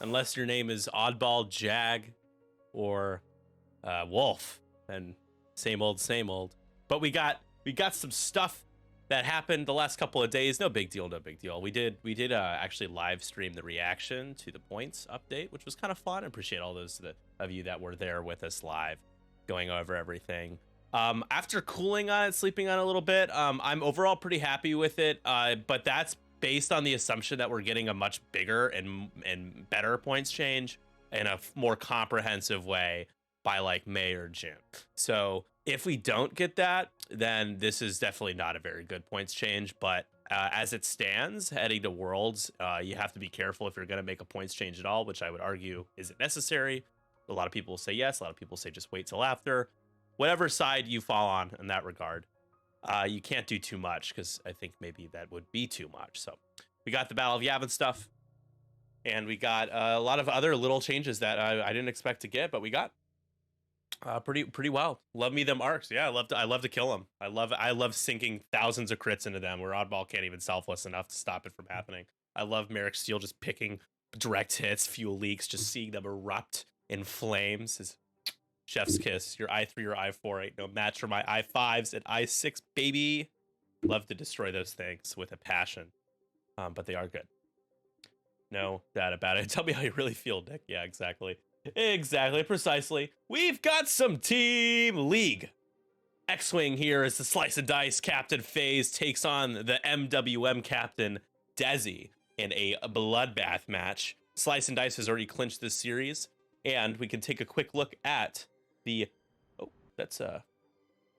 unless your name is Oddball Jag or Wolf, and same old, same old. But we got some stuff that happened the last couple of days. No big deal, no big deal. We did actually live stream the reaction to the points update, which was kind of fun. I appreciate all those of you that were there with us live, going over everything. After cooling on it, sleeping on it a little bit, I'm overall pretty happy with it. But that's based on the assumption that we're getting a much bigger and better points change in a more comprehensive way by like May or June. So if we don't get that, then this is definitely not a very good points change. But as it stands, heading to Worlds, you have to be careful if you're going to make a points change at all, which I would argue isn't necessary. A lot of people say yes. A lot of people say just wait till after. Whatever side you fall on in that regard, you can't do too much because I think maybe that would be too much. So we got the Battle of Yavin stuff, and we got a lot of other little changes that I didn't expect to get, but we got. Pretty wild. Love me them arcs. Yeah, I love to kill them. I love sinking thousands of crits into them where Oddball can't even selfless enough to stop it from happening. I love Merrick Steel just picking direct hits, fuel leaks, just seeing them erupt in flames. His chef's kiss. Your I3 or I4 ain't no match for my I5s and I6, baby. Love to destroy those things with a passion. But they are good. No doubt about it. Tell me how you really feel, Nick. Yeah, exactly. Exactly, precisely. We've got some Team League. X-Wing here as the Slice and Dice Captain Faze takes on the MWM Captain Dezzy in a bloodbath match. Slice and Dice has already clinched this series, and we can take a quick look at the... Oh, that's...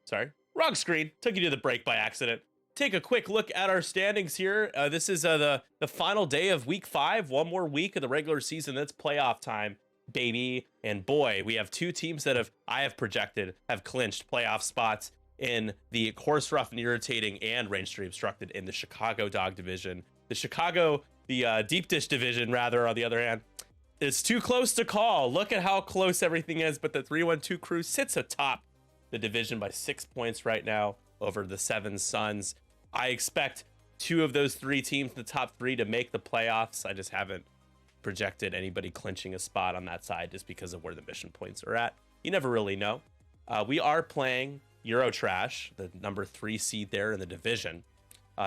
Sorry, wrong screen. Took you to the break by accident. Take a quick look at our standings here. This is the final day of Week 5. One more week of the regular season. That's playoff time, baby. And boy, we have two teams that I have projected have clinched playoff spots in the Course Rough and Irritating and Range Stream Obstructed in the Chicago Dog Division. The Deep Dish Division, rather, on the other hand, it's too close to call. Look at how close everything is, but the 312 crew sits atop the division by 6 points right now over the Seven Suns. I expect two of those three teams, the top three, to make the playoffs. I just haven't projected anybody clinching a spot on that side just because of where the mission points are at. You never really know. We are playing Eurotrash, the number 3 seed there in the division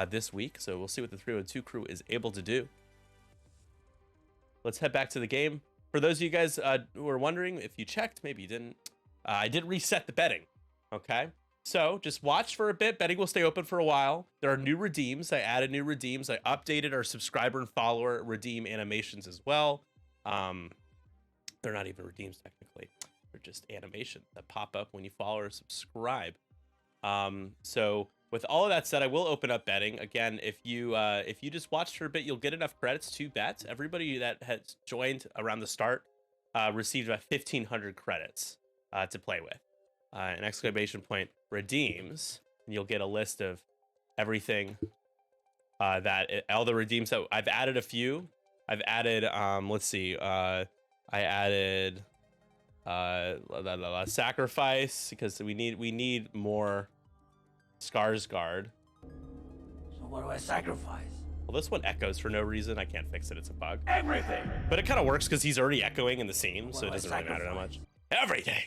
this week. So we'll see what the 312 crew is able to do. Let's head back to the game. For those of you guys who are wondering, if you checked, maybe you didn't, I did reset the betting. Okay. So just watch for a bit. Betting will stay open for a while. There are new redeems. I added new redeems. I updated our subscriber and follower redeem animations as well. They're not even redeems technically. They're just animations that pop up when you follow or subscribe. So with all of that said, I will open up betting again. If you just watched for a bit, you'll get enough credits to bet. Everybody that has joined around the start received about 1,500 credits to play with. An exclamation point redeems, and you'll get a list of everything all the redeems that I've added. A few I've added. Let's see. I added sacrifice because we need more Skarsgård. So what do I sacrifice? Well, this one echoes for no reason. I can't fix it. It's a bug. Everything. But it kind of works because he's already echoing in the scene, so it doesn't really matter that much. Everything.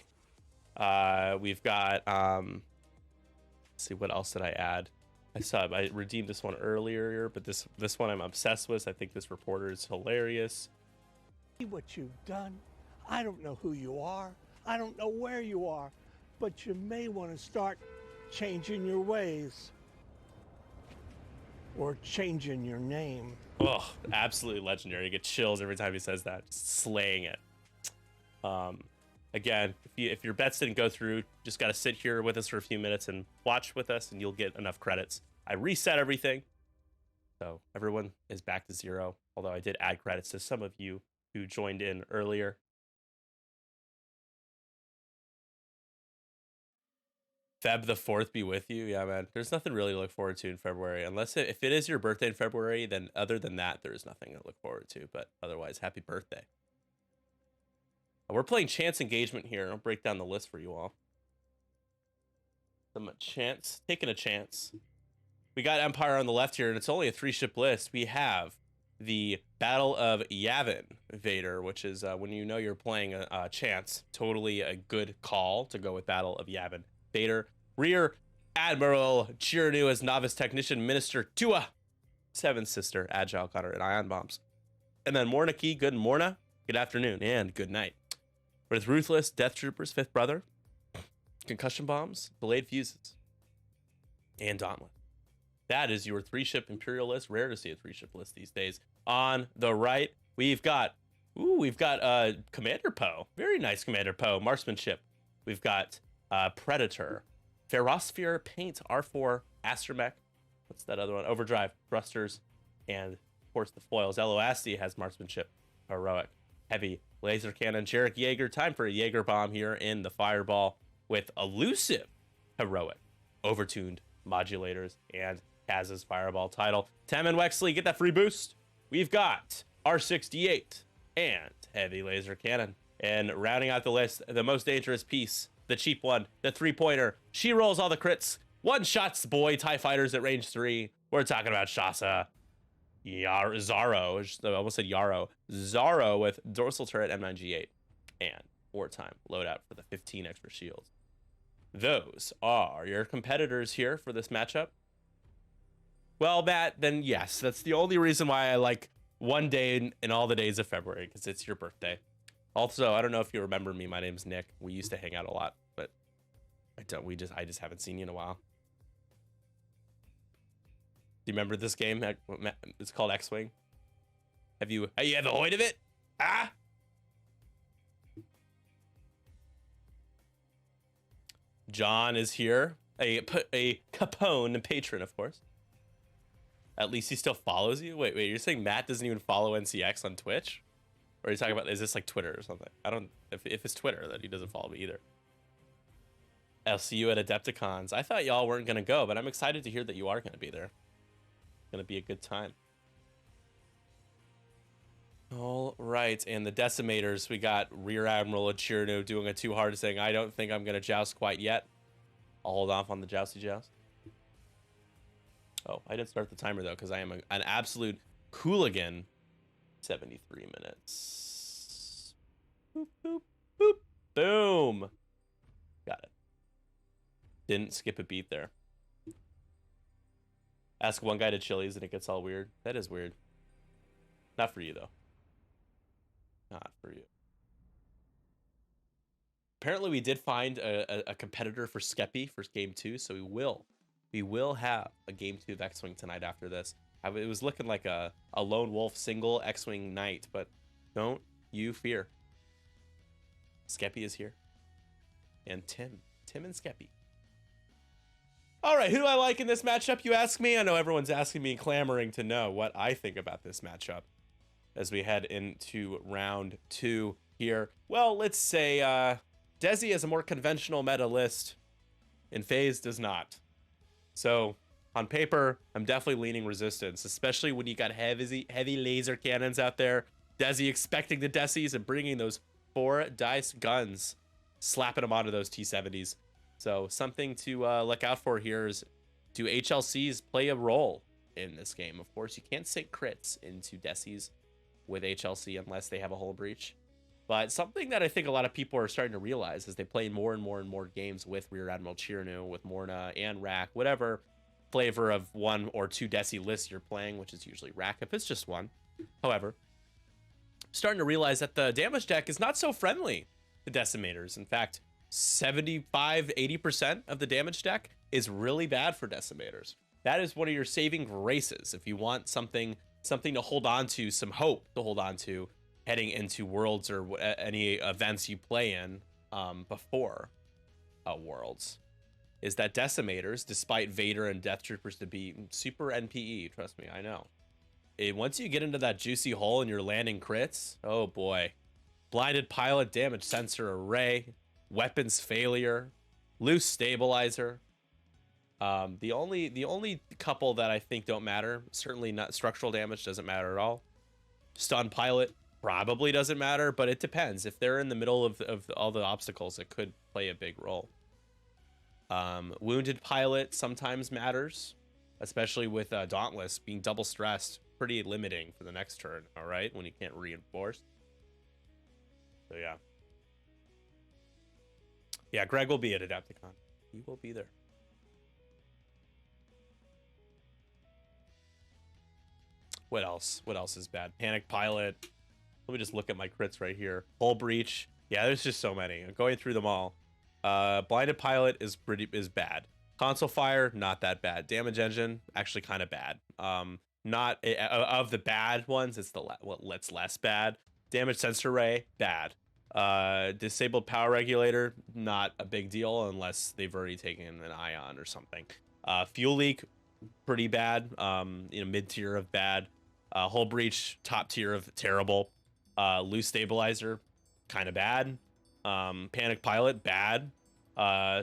We've got let's see, what else did I add? I redeemed this one earlier, but this one I'm obsessed with. I think this reporter is hilarious. See what you've done. I don't know who you are. I don't know where you are, but you may want to start changing your ways or changing your name. Oh, absolutely legendary. You get chills every time he says that. Just slaying it. Again, if your bets didn't go through, just got to sit here with us for a few minutes and watch with us, and you'll get enough credits. I reset everything, so everyone is back to 0, although I did add credits to some of you who joined in earlier. Feb the 4th be with you. Yeah, man. There's nothing really to look forward to in February. If it is your birthday in February, then other than that, there's nothing to look forward to. But otherwise, happy birthday. We're playing Chance Engagement here. I'll break down the list for you all. Taking a chance. We got Empire on the left here, and it's only a 3-ship list. We have the Battle of Yavin Vader, which is when you know you're playing a chance. Totally a good call to go with Battle of Yavin Vader. Rear Admiral Chirnu as Novice Technician Minister Tua. Seventh Sister, Agile Cutter, and Ion Bombs. And then Mornaki, good Morna, good afternoon, and good night. With Ruthless, Death Troopers, Fifth Brother, Concussion Bombs, Delayed Fuses, and Dauntless. That is your 3-ship Imperial list. Rare to see a 3-ship list these days. On the right, we've got Commander Poe. Very nice Commander Poe. Marksmanship. We've got Predator, Ferrosphere Paint, R4, Astromech. What's that other one? Overdrive, Thrusters, and of course the foils. Eloasti has Marksmanship, Heroic, Heavy, Laser Cannon, Jarek Jaeger. Time for a Jaeger Bomb here in the Fireball with Elusive, Heroic, Overtuned Modulators, and Kaz's Fireball title. Tem and Wexley, get that free boost. We've got R68 and Heavy Laser Cannon. And rounding out the list, the most dangerous piece, the cheap one, the 3-pointer. She rolls all the crits. One-shots boy TIE Fighters at range 3. We're talking about Shasa. Zaro, I almost said Yarrow. Zaro with Dorsal Turret M9G8 and wartime loadout for the 15 extra shields. Those are your competitors here for this matchup. Well, Matt, then yes, that's the only reason why I like one day in all the days of February, because it's your birthday. Also, I don't know if you remember me. My name's Nick. We used to hang out a lot, but I just haven't seen you in a while. Do you remember this game? It's called X-Wing. Have you ever heard of it? Ah? John is here. A Capone patron, of course. At least he still follows you? Wait, you're saying Matt doesn't even follow NCX on Twitch? Or are you talking about, is this like Twitter or something? I don't, if it's Twitter, then he doesn't follow me either. I'll see you at Adepticons. I thought y'all weren't going to go, but I'm excited to hear that you are going to be there. Going to be a good time. All right, and the Decimators, we got Rear Admiral Chirnu doing a too hard saying, I don't think I'm going to joust quite yet. I'll hold off on the jousty joust. Oh, I didn't start the timer, though, because I am an absolute hooligan. 73 minutes. Boop, boop, boop. Boom. Got it. Didn't skip a beat there. Ask one guy to Chili's and it gets all weird. That is weird. Not for you, though. Not for you. Apparently, we did find a competitor for Skeppy for game 2, so we will have a game 2 of X-Wing tonight after this. It was looking like a lone wolf single X-Wing night, but don't you fear. Skeppy is here. And Tim and Skeppy. All right, who do I like in this matchup, you ask me? I know everyone's asking me, clamoring to know what I think about this matchup as we head into round 2 here. Well, let's say Desi has a more conventional meta list, and Faze does not. So, on paper, I'm definitely leaning Resistance, especially when you got heavy laser cannons out there. Desi expecting the Desis and bringing those 4 dice guns, slapping them onto those T-70s. So something to look out for here is, do HLCs play a role in this game? Of course, you can't sink crits into Desis with HLC unless they have a hull breach. But something that I think a lot of people are starting to realize as they play more and more and more games with Rear Admiral Chirnu, with Morna and Rack, whatever flavor of 1 or 2 Desi lists you're playing, which is usually Rack if it's just 1. However, starting to realize that the damage deck is not so friendly to Decimators. In fact, 75-80% of the damage deck is really bad for Decimators. That is one of your saving graces if you want something to hold on to, some hope to hold on to heading into Worlds or any events you play in before Worlds, is that Decimators, despite Vader and Death Troopers to be super NPE, trust me, I know. Once you get into that juicy hole and you're landing crits, oh boy. Blinded Pilot, Damage Sensor Array, Weapons Failure, Loose Stabilizer. The only couple that I think don't matter, certainly not structural damage, doesn't matter at all. Stun Pilot probably doesn't matter, but it depends. If they're in the middle of all the obstacles, it could play a big role. Wounded Pilot sometimes matters, especially with Dauntless being double stressed. pretty limiting for the next turn, all right, when you can't reinforce. So yeah. Yeah, Greg will be at Adepticon. He will be there. What else? What else is bad? Panic Pilot. Let me just look at my crits right here. Hull Breach. Yeah, there's just so many. I'm going through them all. Blinded Pilot is bad. Console Fire, not that bad. Damage Engine, actually kind of bad. Not of the bad ones, it's what's less bad. Damage Sensor Ray, bad. Disabled Power Regulator, not a big deal unless they've already taken an ion or something. Fuel Leak, pretty bad. Mid tier of bad. Hull Breach, top tier of terrible. Loose Stabilizer, kind of bad. Panic Pilot, bad.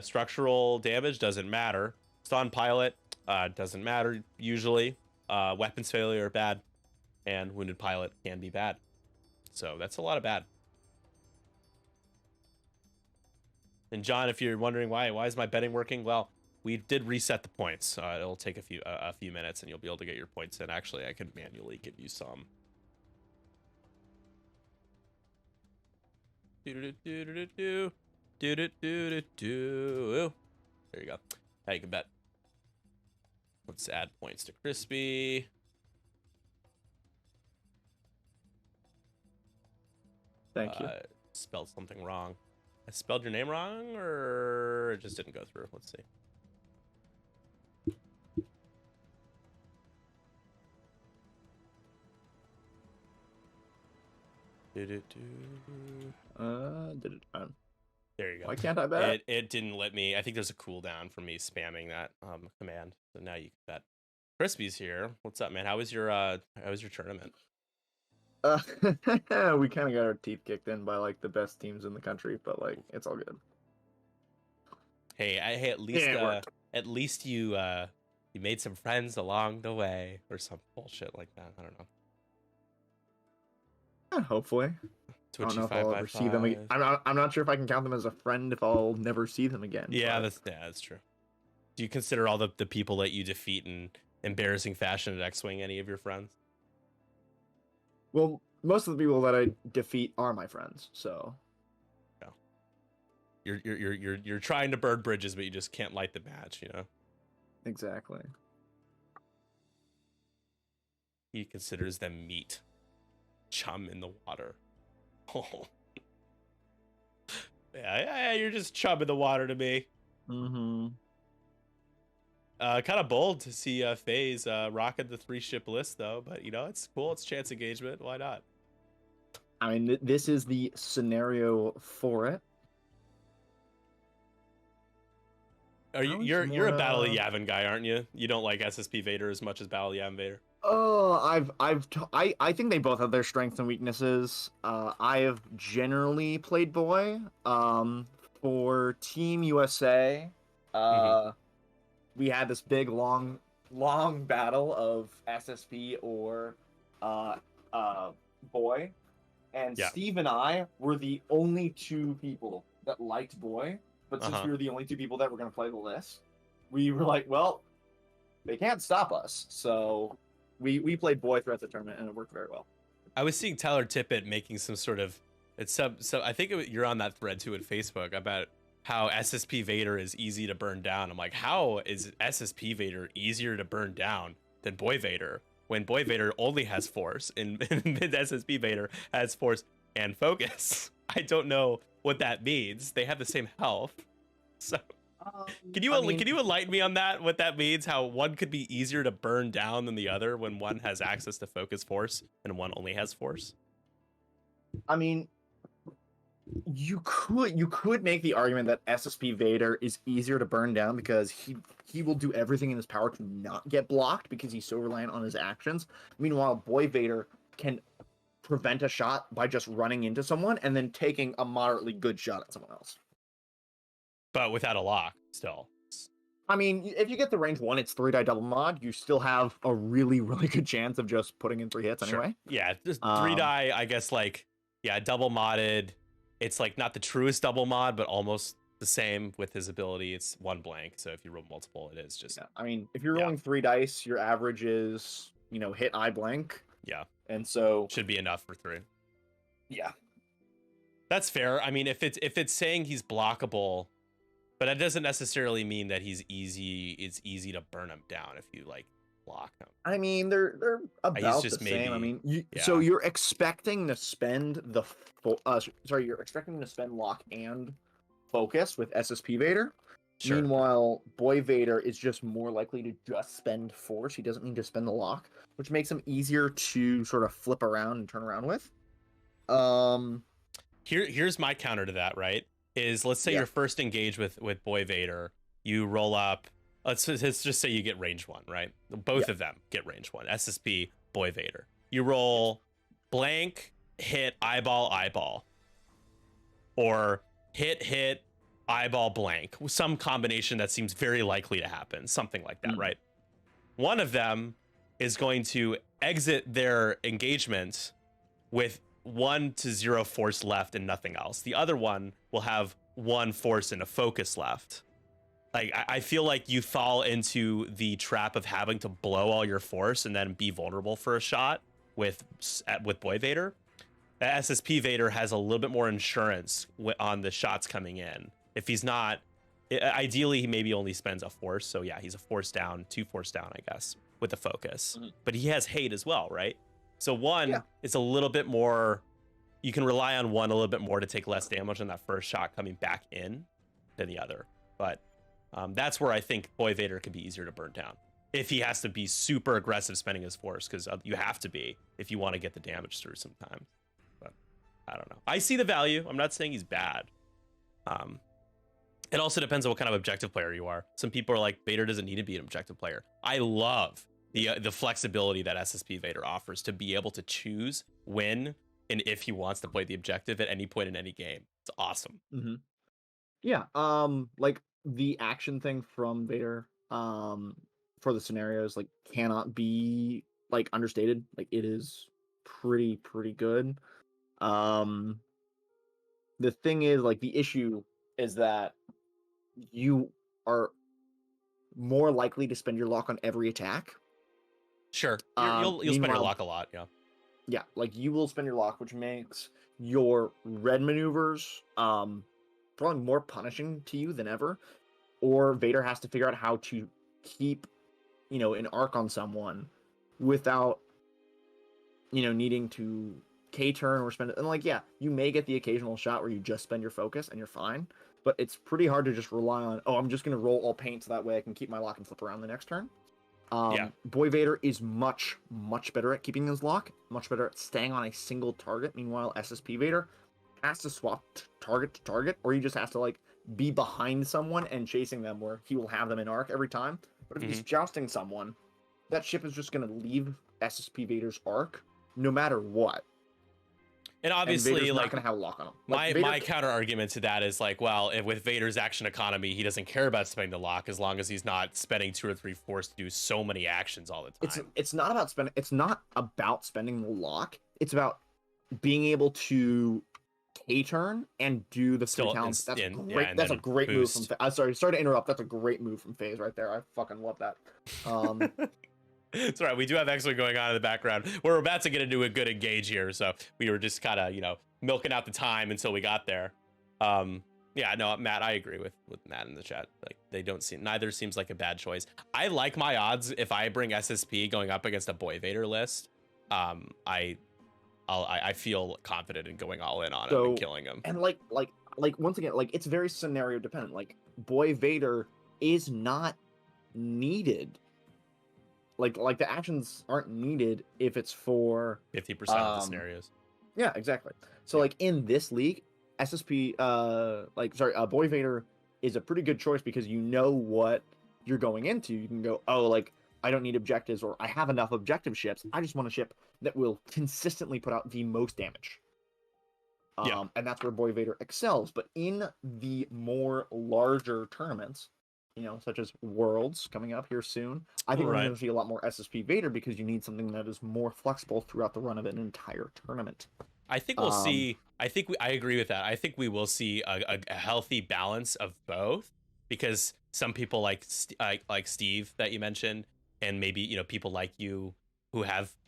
Structural damage doesn't matter. Stun Pilot, doesn't matter usually. Weapons Failure, bad. And Wounded Pilot can be bad. So that's a lot of bad. And John, if you're wondering why is my betting working? Well, we did reset the points. It'll take a few minutes, and you'll be able to get your points in. Actually, I could manually give you some. There you go. Now you can bet. Let's add points to Crispy. Thank you. Spelled something wrong. I spelled your name wrong, or it just didn't go through? Let's see. Did it? There you go. Why can't I bet? It didn't let me. I think there's a cooldown for me spamming that command. So now you can bet. Crispy's here. What's up, man? How was your tournament? We kind of got our teeth kicked in by like the best teams in the country, but like it's all good. Hey, at least you made some friends along the way, or some bullshit like that. I don't know. Hopefully. I don't know if I'll ever see them again. I'm not sure if I can count them as a friend if I'll never see them again. Yeah, that's true. Do you consider all the people that you defeat in embarrassing fashion at X-Wing any of your friends? Well, most of the people that I defeat are my friends, so. Yeah. You're trying to burn bridges, but you just can't light the match, you know? Exactly. He considers them meat. Chum in the water. Oh. Yeah, you're just chum in the water to me. Mm-hmm. Kind of bold to see Faze rocking the 3-ship list, though. But, it's cool. It's chance engagement. Why not? I mean, this is the scenario for it. You're a Battle of Yavin guy, aren't you? You don't like SSP Vader as much as Battle of Yavin Vader? Oh, I think they both have their strengths and weaknesses. I have generally played boy. For Team USA, we had this big long battle of SSP or boy, and yeah. Steve and I were the only two people that liked boy. But since we were the only two people that were going to play the list, we were like, well, they can't stop us, so. We played boy throughout the tournament, and it worked very well. I was seeing Tyler Tippett making some sort of I think you're on that thread too at Facebook about how SSP Vader is easy to burn down. I'm like, how is SSP Vader easier to burn down than Boy Vader when Boy Vader only has force and SSP Vader has force and focus? I don't know what that means. They have the same health, so. Can you enlighten me on that? What that means? How one could be easier to burn down than the other when one has access to focus force and one only has force? I mean, you could make the argument that SSP Vader is easier to burn down because he will do everything in his power to not get blocked because he's so reliant on his actions. Meanwhile, Boy Vader can prevent a shot by just running into someone and then taking a moderately good shot at someone else. But without a lock, still. I mean, if you get the range 1, it's 3-die double mod. You still have a really, really good chance of just putting in 3 hits anyway. Yeah, just 3-die, I guess, double modded. It's not the truest double mod, but almost the same with his ability. It's 1 blank, so if you roll multiple, it is just. Yeah, I mean, if you're rolling 3 dice, your average is hit eye blank. Yeah. And so Should be enough for 3. yeah. That's fair. I mean, if it's saying he's blockable, but that doesn't necessarily mean that he's easy. It's easy to burn him down if you like block him. I mean, they're about just the same. I maybe- mean, yeah. so you're expecting to spend you're expecting to spend lock and focus with SSP Vader. Sure. Meanwhile, Boy Vader is just more likely to just spend force. He doesn't need to spend the lock, which makes him easier to sort of flip around and turn around with. Here's my counter to that, right? Is let's say Yeah. you're first engaged with Boy Vader, you roll up. Let's just say you get range 1, right? Both of them get range 1. SSP, Boy Vader. You roll blank, hit, eyeball, or hit, eyeball, blank. Some combination that seems very likely to happen. Something like that, right? One of them is going to exit their engagement with 1 to 0 force left and nothing else. The other one will have 1 force and a focus left. Like, I feel like you fall into the trap of having to blow all your force and then be vulnerable for a shot with Boy Vader. SSP Vader has a little bit more insurance on the shots coming in. If he's not, ideally he maybe only spends a force. So yeah, he's a force down, 2 force down, I guess, with the focus. But he has hate as well, right? So 1 is a little bit more, you can rely on 1 a little bit more to take less damage on that first shot coming back in than the other. But that's where I think Boy Vader could be easier to burn down if he has to be super aggressive spending his force, because you have to be if you want to get the damage through sometimes. But I don't know. I see the value. I'm not saying he's bad. It also depends on what kind of objective player you are. Some people are like, Vader doesn't need to be an objective player. I love the flexibility that SSP Vader offers to be able to choose when and if he wants to play the objective at any point in any game. It's awesome. Yeah. Like the action thing from Vader, for the scenarios, like, cannot be like understated. Like, it is pretty good. The thing is, like, the issue is that you are more likely to spend your lock on every attack. Sure. You'll spend your Meanwhile- lock a lot, yeah. Yeah, like, you will spend your lock, which makes your red maneuvers probably more punishing to you than ever. Or Vader has to figure out how to keep, an arc on someone without, needing to K-turn or spend it. And, like, yeah, you may get the occasional shot where you just spend your focus and you're fine. But it's pretty hard to just rely on, I'm just going to roll all paint so that way I can keep my lock and flip around the next turn. Boy Vader is much better at keeping his lock, much better at staying on a single target. Meanwhile, SSP Vader has to swap target to target, or he just has to, like, be behind someone and chasing them, where he will have them in arc every time. But if he's jousting someone, that ship is just going to leave SSP Vader's arc no matter what. And obviously, and Vader's like, not going to have a lock on him. My counter argument to that is like, well, if with Vader's action economy, he doesn't care about spending the lock as long as he's not spending 2 or 3 force to do so many actions all the time. It's not about spending. It's not about spending the lock. It's about being able to K-turn and do the 3 talents. That's great. That's a great move from. Sorry to interrupt. That's a great move from Faze right there. I fucking love that. It's all right. We do have X-Wing going on in the background. We're about to get into a good engage here, so we were just kind of, milking out the time until we got there. Yeah, no, Matt, I agree with Matt in the chat. Like, neither seems like a bad choice. I like my odds if I bring SSP going up against a Boy Vader list. I feel confident in going all in on him and killing him. And like once again, like, it's very scenario dependent. Like, Boy Vader is not needed. Like the actions aren't needed if it's for 50% of the scenarios. Yeah, exactly. So like in this league, SSP, Boy Vader is a pretty good choice because you know what you're going into. You can go, oh, like, I don't need objectives, or I have enough objective ships. I just want a ship that will consistently put out the most damage. And that's where Boy Vader excels. But in the more larger tournaments, such as Worlds coming up here soon, I think we're going to see a lot more SSP Vader because you need something that is more flexible throughout the run of an entire tournament. I think we'll see. I agree with that. I think we will see a healthy balance of both, because some people like Steve that you mentioned, and maybe people like you who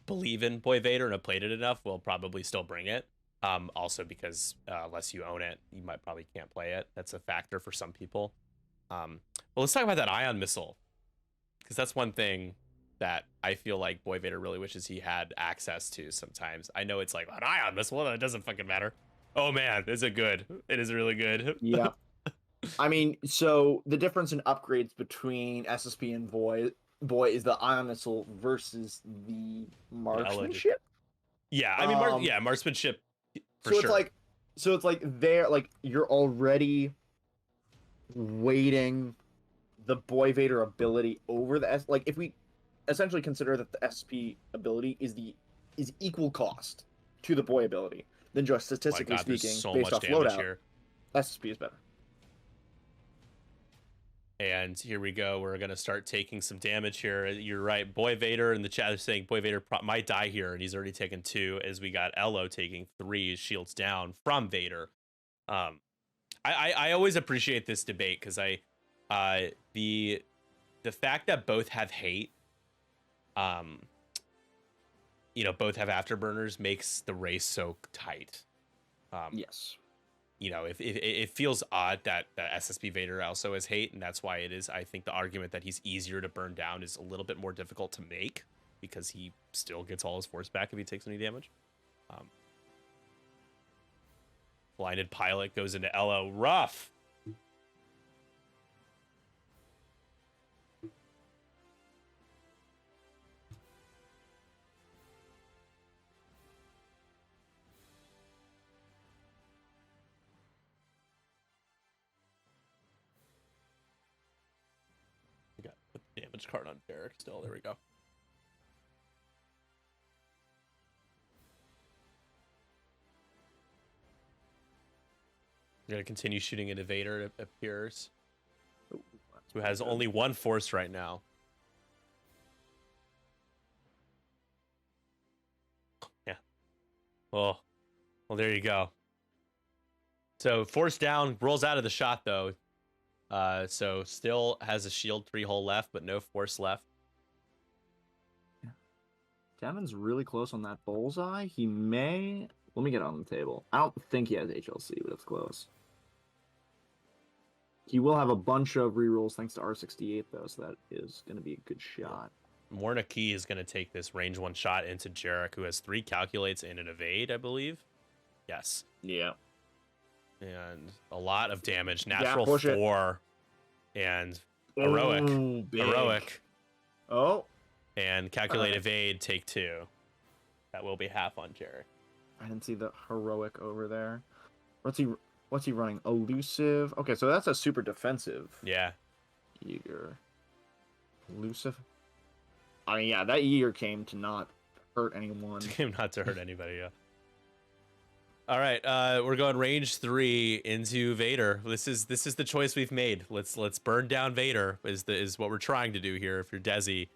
believe in Boy Vader and have played it enough will probably still bring it. Also because unless you own it, you probably can't play it. That's a factor for some people. Well, let's talk about that ion missile, because that's one thing that I feel like Boy Vader really wishes he had access to sometimes. I know it's like an ion missile, that doesn't fucking matter. Oh man, is it good? It is really good. Yeah. I mean, so the difference in upgrades between SSP and Boy is the ion missile versus the marksmanship. Yeah, I mean, marksmanship for so sure. It's like they're like you're already weighting the Boy Vader ability over the like if we essentially consider that the SSP ability is equal cost to the Boy ability, then just statistically speaking, so based much off damage loadout, here. SSP is better. And here we go. We're going to start taking some damage here. You're right. Boy Vader in the chat is saying Boy Vader might die here, and he's already taken 2, as we got Elo taking 3 shields down from Vader. I always appreciate this debate because the fact that both have hate, both have afterburners makes the race so tight. Yes. If it feels odd that SSP Vader also has hate, and that's why it is. I think the argument that he's easier to burn down is a little bit more difficult to make because he still gets all his force back if he takes any damage. Blinded pilot goes into Elo. Rough. Damage card on Derek still. There we go. I'm going to continue shooting into Vader, it appears. Who has only 1 force right now. Yeah. Oh. Well, there you go. So, force down, rolls out of the shot, though. So still has a shield 3 hole left, but no force left. Devin's really close on that bullseye. He may. Let me get on the table. I don't think he has HLC, but it's close. He will have a bunch of rerolls thanks to R68, though, so that is going to be a good shot. Morna Key is going to take this range 1 shot into Jarek, who has 3 calculates and an evade, I believe. Yes. Yeah. And a lot of damage. Natural 4 and heroic. Ooh, heroic. Oh. And calculate evade, take 2. That will be half on Jarek. I didn't see the heroic over there. What's he running? Elusive. Okay, so that's a super defensive. Yeah. Eager. Elusive. I mean, yeah, that eager came to not hurt anyone. Came not to hurt anybody, yeah. All right, we're going range 3 into Vader. This is the choice we've made. Let's burn down Vader is what we're trying to do here. If you're Desi,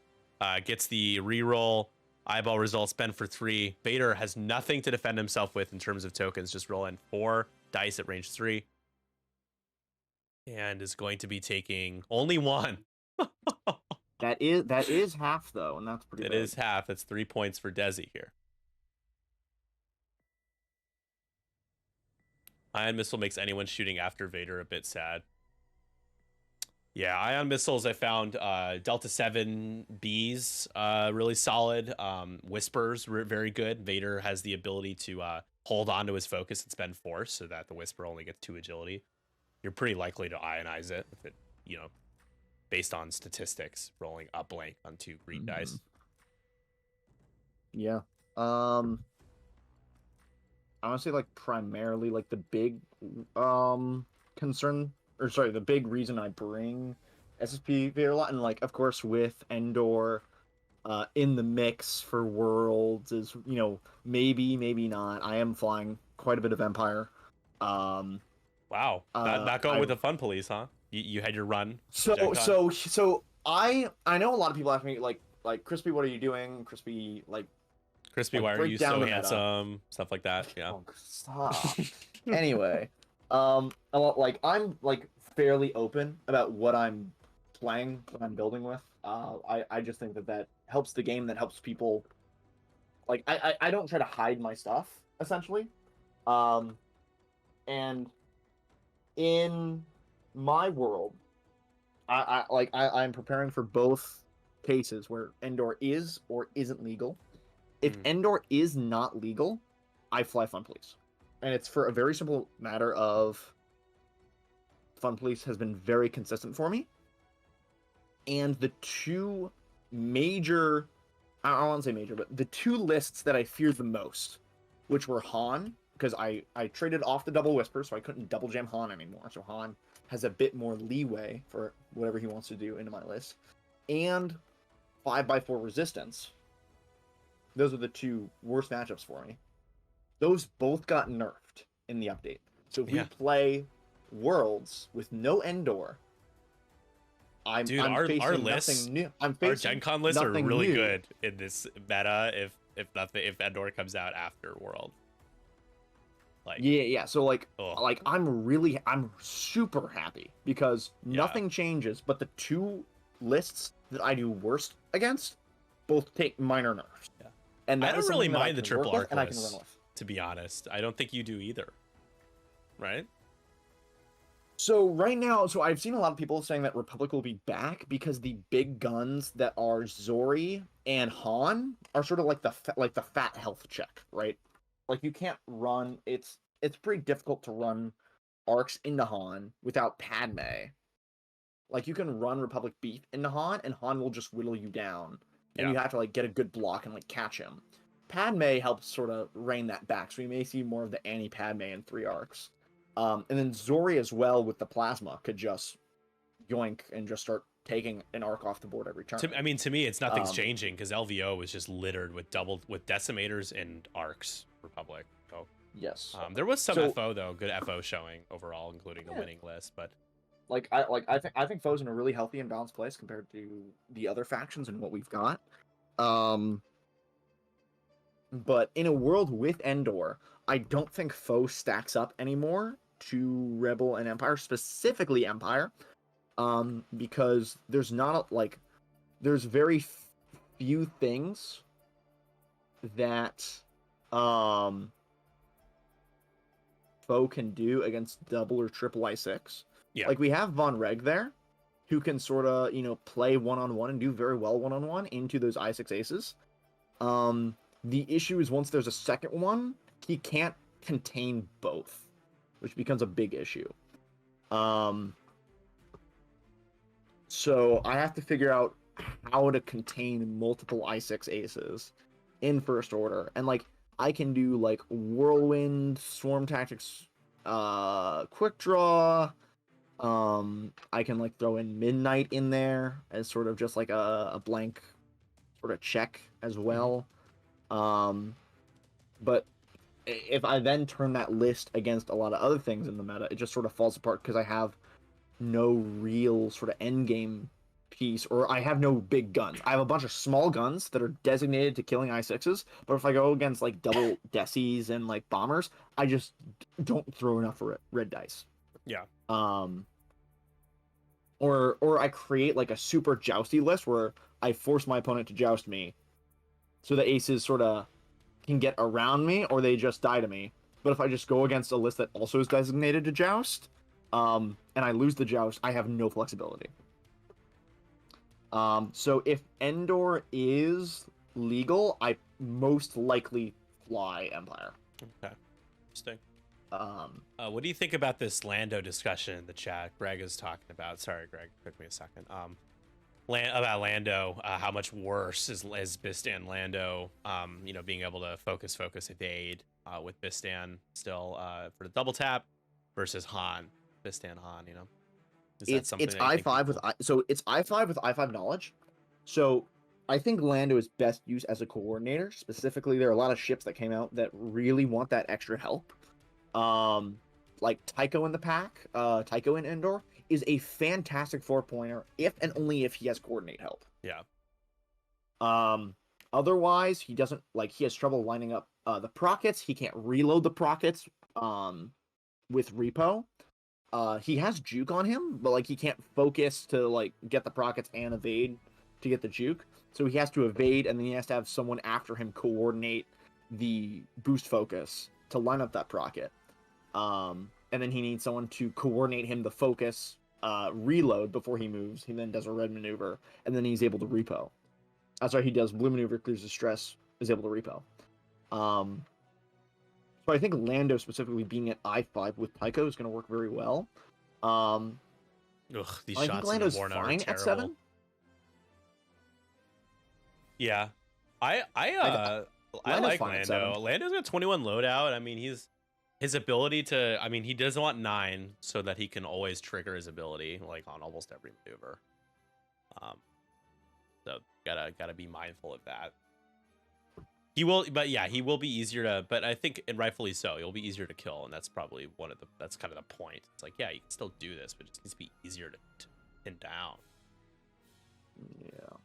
gets the reroll eyeball result, spend for 3. Vader has nothing to defend himself with in terms of tokens. Just roll in 4 dice at range 3, and is going to be taking only 1. That is half though, and that's pretty. It is half. That's 3 points for Desi here. Ion Missile makes anyone shooting after Vader a bit sad. Yeah, Ion Missiles, I found Delta 7Bs really solid. Whispers were very good. Vader has the ability to hold on to his focus and spend force so that the Whisper only gets 2 agility. You're pretty likely to ionize it if it, based on statistics, rolling up blank on 2 green dice. Yeah. I want to say, primarily, the big concern, or sorry, the big reason I bring SSP Vader a lot, and, of course, with Endor in the mix for Worlds is, maybe not. I am flying quite a bit of Empire. Wow. Not going with the fun police, huh? You had your run. So I know a lot of people ask me, Crispy, what are you doing? Crispy, Crispy, why are you so handsome? Stuff like that. Yeah. Oh, stop. Anyway, I'm fairly open about what I'm playing, what I'm building with. I just think that helps the game, that helps people like I don't try to hide my stuff essentially. And in my world, I'm preparing for both cases where Endor is or isn't legal. If Endor is not legal, I fly Fun Police. And it's for a very simple matter of Fun Police has been very consistent for me. And the two major, I don't want to say major, but the two lists that I feared the most, which were Han, because I traded off the double whisper, so I couldn't double jam Han anymore. So Han has a bit more leeway for whatever he wants to do into my list. And 5x4 resistance. Those are the two worst matchups for me. Those both got nerfed in the update. So if we play Worlds with no Endor, I'm facing our lists, nothing new. Our Gen Con lists are really new. good in this meta. If Endor comes out after World, like yeah. So like I'm super happy because nothing changes, but the two lists that I do worst against both take minor nerfs. Yeah. And I don't really mind the triple arc and I can list, run with. to be honest. I don't think you do either. Right? So right now, I've seen a lot of people saying that Republic will be back because the big guns that are Zori and Han are sort of like the fat health check, right? Like you can't run. It's pretty difficult to run arcs into Han without Padme. Like you can run Republic Beef into Han, and Han will just whittle you down, and you have to like get a good block and like catch him. Padme helps sort of rein that back, so we may see more of the anti-Padme in 3 arcs. And then Zori as well with the plasma could just yoink and just start taking an arc off the board every turn. To me, it's nothing's changing because LVO was just littered with decimators and arcs. Republic. So yes, there was some FO though, good FO showing overall, including the winning list. But I think Foe's in a really healthy and balanced place compared to the other factions and what we've got. But in a world with Endor, I don't think Foe stacks up anymore to Rebel and Empire, specifically Empire, because there's there's very few things that Foe can do against double or triple I6. Yeah. Like we have Von Reg there, who can sort of play one-on-one and do very well one-on-one into those I6 aces. The issue is once there's a second one, he can't contain both, which becomes a big issue. So I have to figure out how to contain multiple I6 aces in First Order. And like I can do like Whirlwind, Swarm Tactics, Quick Draw. I can like throw in Midnight in there as sort of just like a blank sort of check as well. But if I then turn that list against a lot of other things in the meta, it just sort of falls apart because I have no real sort of end game piece, or I have no big guns. I have a bunch of small guns that are designated to killing I6s, but if I go against like double Decies and like bombers, I just don't throw enough red dice. Yeah. Or I create like a super jousty list where I force my opponent to joust me, so the aces sort of can get around me, or they just die to me. But if I just go against a list that also is designated to joust, and I lose the joust, I have no flexibility. So if Endor is legal, I most likely fly Empire. Okay. Interesting. What do you think about this Lando discussion in the chat Greg is talking about? Sorry, Greg, took me a second. About Lando, how much worse is Bistan Lando, being able to focus, evade with Bistan still for the double tap versus Han, Bistan Han, Is that it's I5 with it's I5 with I5 knowledge. So I think Lando is best used as a coordinator. Specifically, there are a lot of ships that came out that really want that extra help. Like Tycho in the pack, Tycho in Endor is a fantastic 4-pointer if and only if he has coordinate help. Yeah. Otherwise, he doesn't he has trouble lining up the prockets. He can't reload the prockets with repo. He has juke on him, but he can't focus to get the prockets and evade to get the juke. So he has to evade, and then he has to have someone after him coordinate the boost focus to line up that procket. And then he needs someone to coordinate him the focus reload before he moves. He then does a red maneuver, and then he's able to repo. That's right, he does blue maneuver, clears the stress, is able to repo. So I think Lando specifically being at I5 with Tycho is going to work very well. These I shots think in Lando's the Warner are fine terrible. at 7. Yeah, I Lando's like fine at Lando. 7. Lando's got 21 loadout. I mean, his ability to. I mean, he doesn't want 9 so that he can always trigger his ability like on almost every maneuver. So gotta be mindful of that. He will, but yeah, he will be easier to. But I think, and rightfully so, he'll be easier to kill, and that's probably that's kind of the point. It's like, yeah, you can still do this, but it just needs to be easier to pin down. Yeah.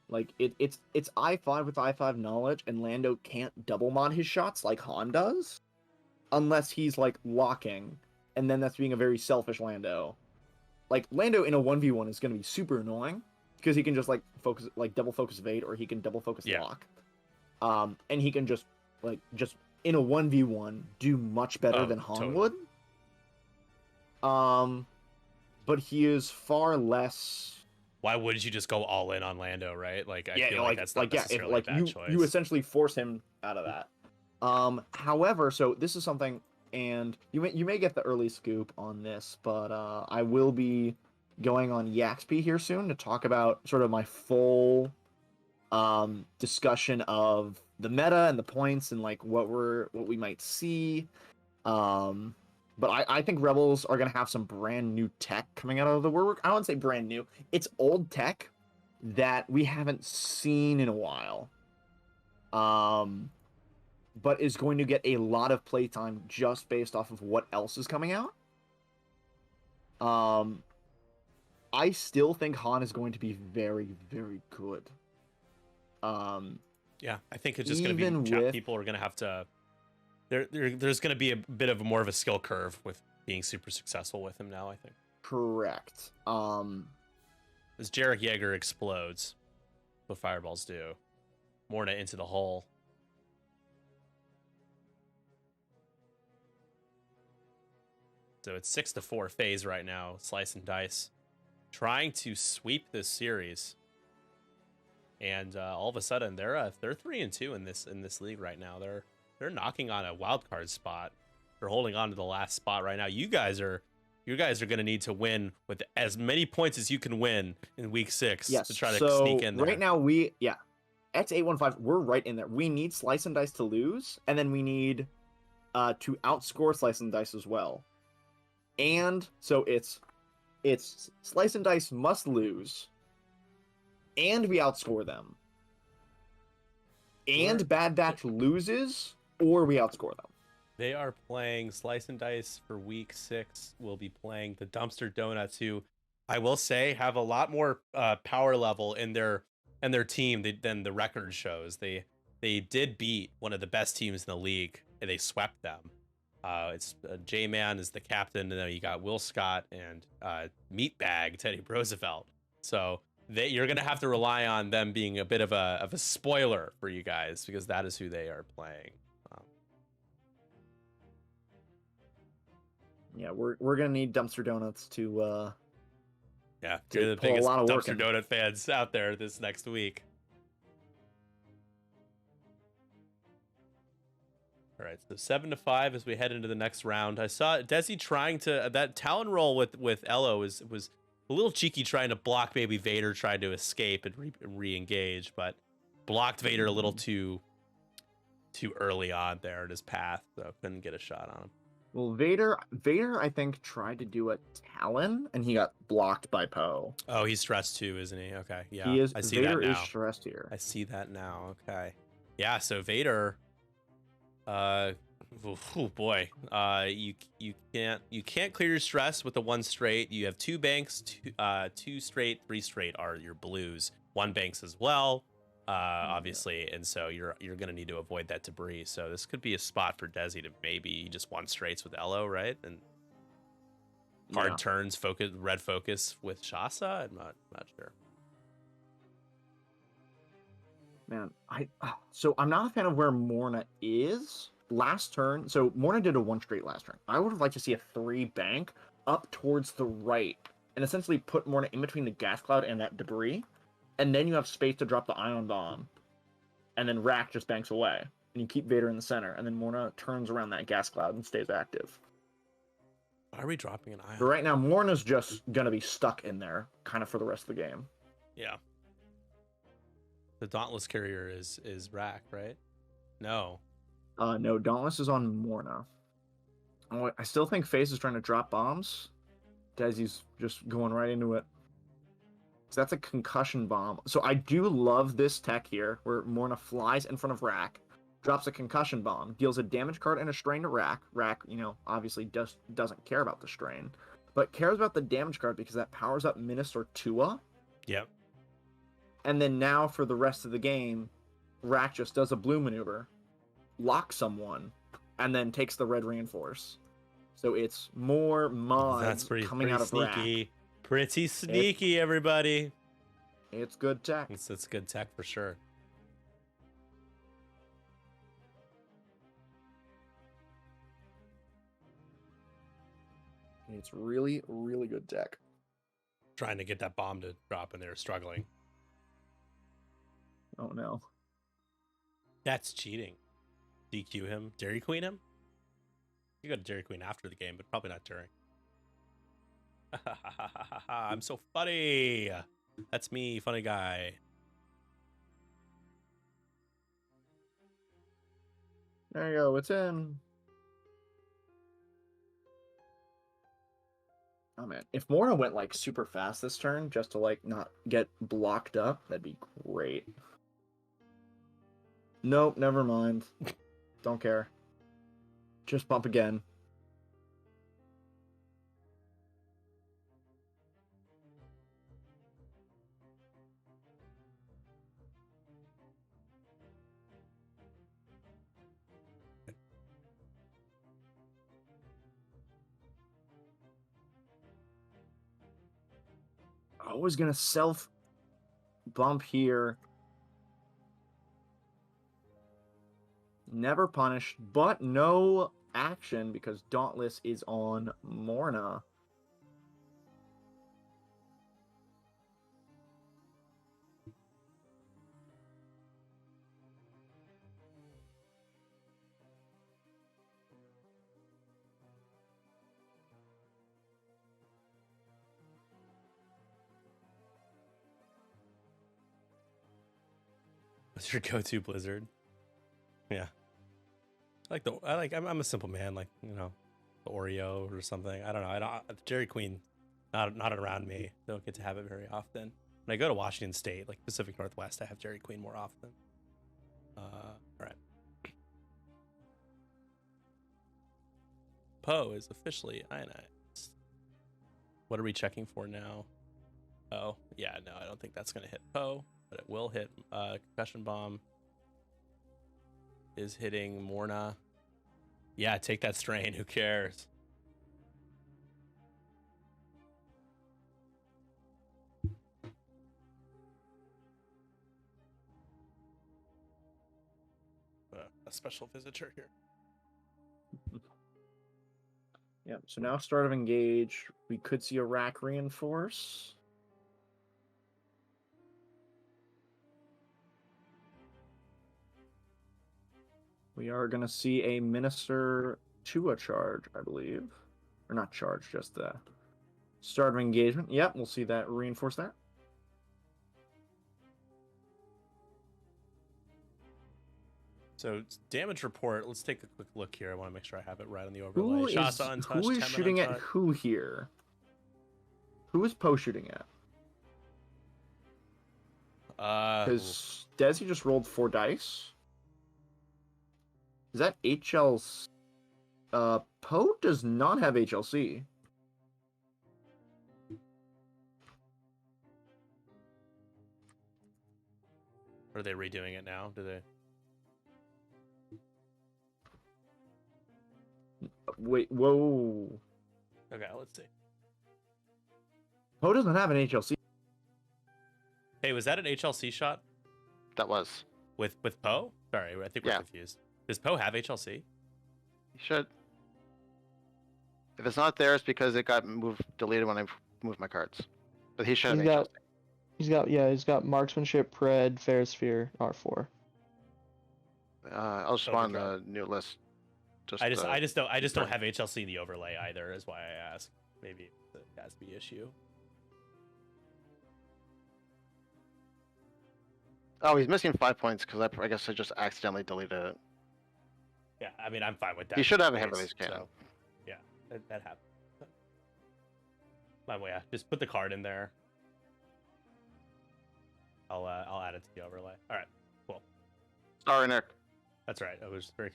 Like it's I5 with I5 knowledge, and Lando can't double mod his shots like Han does, unless he's like locking, and then that's being a very selfish Lando. Like Lando in a 1v1 is going to be super annoying because he can just like focus, like double focus evade, or he can double focus lock. And he can just in a 1v1 do much better than Han would. But he is far less. Why wouldn't you just go all in on Lando, right? Like, I feel like that's not like necessarily a bad choice. You essentially force him out of that. However, so this is something, and you may get the early scoop on this, but I will be going on Yaxp here soon to talk about sort of my full discussion of the meta and the points and like what we might see. But I think Rebels are going to have some brand new tech coming out of the woodwork. I don't say brand new. It's old tech that we haven't seen in a while. But is going to get a lot of playtime just based off of what else is coming out. I still think Han is going to be very, very good. Yeah, I think it's just going to be people are going to have to. There's going to be a bit of more of a skill curve with being super successful with him now, I think. Correct. As Jarek Yeager explodes, what fireballs do. Morna into the hole. So it's 6-4 Faze right now. Slice and dice, trying to sweep this series. And all of a sudden they're 3-2 in this league right now. They're knocking on a wild card spot. They're holding on to the last spot right now. You guys are going to need to win with as many points as you can win in week 6 to try to sneak in there. Right now X815, we're right in there. We need Slice and Dice to lose, and then we need to outscore Slice and Dice as well. And so it's Slice and Dice must lose, and we outscore them. And Bad Batch loses, or we outscore them. They are playing Slice and Dice for week 6. We'll be playing the Dumpster Donuts, who I will say have a lot more power level in their team than the record shows. They did beat one of the best teams in the league, and they swept them. It's J-Man is the captain, and then you got Will Scott and Meatbag Teddy Roosevelt. So you're gonna have to rely on them being a bit of a spoiler for you guys, because that is who they are playing. Yeah, we're gonna need Dumpster Donuts to to the biggest Dumpster Donut fans out there this next week. All right, so 7-5 as we head into the next round. I saw Desi trying to that Talon roll with Elo was a little cheeky, trying to block Baby Vader, trying to escape and re-engage, but blocked Vader a little too early on there in his path, so couldn't get a shot on him. Well, Vader, I think, tried to do a Talon, and he got blocked by Poe. Oh, he's stressed too, isn't he? Okay, yeah, he is. I see Vader that now. Is stressed here. I see that now. Okay, yeah. So Vader, oh boy, you can't clear your stress with the 1 straight. You have 2 banks, 2 straight, 3 straight are your blues. 1 banks as well. Obviously, and so you're gonna need to avoid that debris. So this could be a spot for Desi to maybe just 1 straights with Elo, right? And hard turns, red focus with Shasa. I'm not sure. Man, so I'm not a fan of where Morna is. Last turn, so Morna did a 1 straight last turn. I would have liked to see a 3 bank up towards the right and essentially put Morna in between the gas cloud and that debris, and then you have space to drop the ion bomb, and then Rack just banks away, and you keep Vader in the center, and then Morna turns around that gas cloud and stays active. Why are we dropping an ion? But right now, Morna's just gonna be stuck in there, kind of for the rest of the game. Yeah. The Dauntless carrier is Rack, right? No. No, Dauntless is on Morna. Oh, I still think Faze is trying to drop bombs. Desi's just going right into it. So that's a concussion bomb. So I do love this tech here, where Morna flies in front of Rack, drops a concussion bomb, deals a damage card and a strain to Rack. Rack, obviously doesn't care about the strain, but cares about the damage card because that powers up Minister Tua. Yep. And then now for the rest of the game, Rack just does a blue maneuver, locks someone, and then takes the red reinforce. So it's more mods coming out of sneaky. Rack. Pretty sneaky, everybody. It's good tech. It's good tech for sure. It's really, really good tech. Trying to get that bomb to drop, and they're struggling. Oh no. That's cheating. DQ him, Dairy Queen him. You go to Dairy Queen after the game, but probably not during. I'm so funny. That's me, funny guy. There you go. It's in. Oh man, if Morna went like super fast this turn just to like not get blocked up, that'd be great. Nope, never mind. Don't care. Just bump again. Always gonna self bump here. Never punished, but no action because Dauntless is on Morna. What's your go-to Blizzard? Yeah. I'm a simple man, like, the Oreo or something. I don't know. Dairy Queen, not around me. Don't get to have it very often. When I go to Washington State, like Pacific Northwest, I have Dairy Queen more often. All right. Poe is officially ionized. What are we checking for now? Oh, yeah, no, I don't think that's going to hit Poe, but it will hit concussion bomb. Is hitting Morna. Yeah, take that strain. Who cares? A special visitor here. Yeah, so now start of engage. We could see a Rack reinforce. We are going to see a Minister Tua charge, I believe. Or not charge, just the start of engagement. Yep, we'll see that reinforce there. So damage report. Let's take a quick look here. I want to make sure I have it right on the overlay. Who is shooting at who here? Who is Poe shooting at? Because Desi just rolled 4 dice. Is that HL's? Poe does not have HLC. Are they redoing it now? Do they? Wait, whoa. Okay, let's see. Poe doesn't have an HLC. Hey, was that an HLC shot? That was. With Poe? Sorry, I think we're confused. Does Poe have HLC? He should. If it's not there, it's because it got deleted when I moved my cards. But he should have HLC. He's got marksmanship, pred, fair sphere, R4. I'll just spawn the new list. I just don't have HLC in the overlay either. Is why I ask. Maybe it's a Gatsby issue. Oh, he's missing 5 points because I guess I just accidentally deleted it. Yeah, I mean I'm fine with that. He should have a hit release cannon. So, yeah, that happened. By the way, just put the card in there. I'll add it to the overlay. All right, cool. Sorry, Nick. That's right. I was very.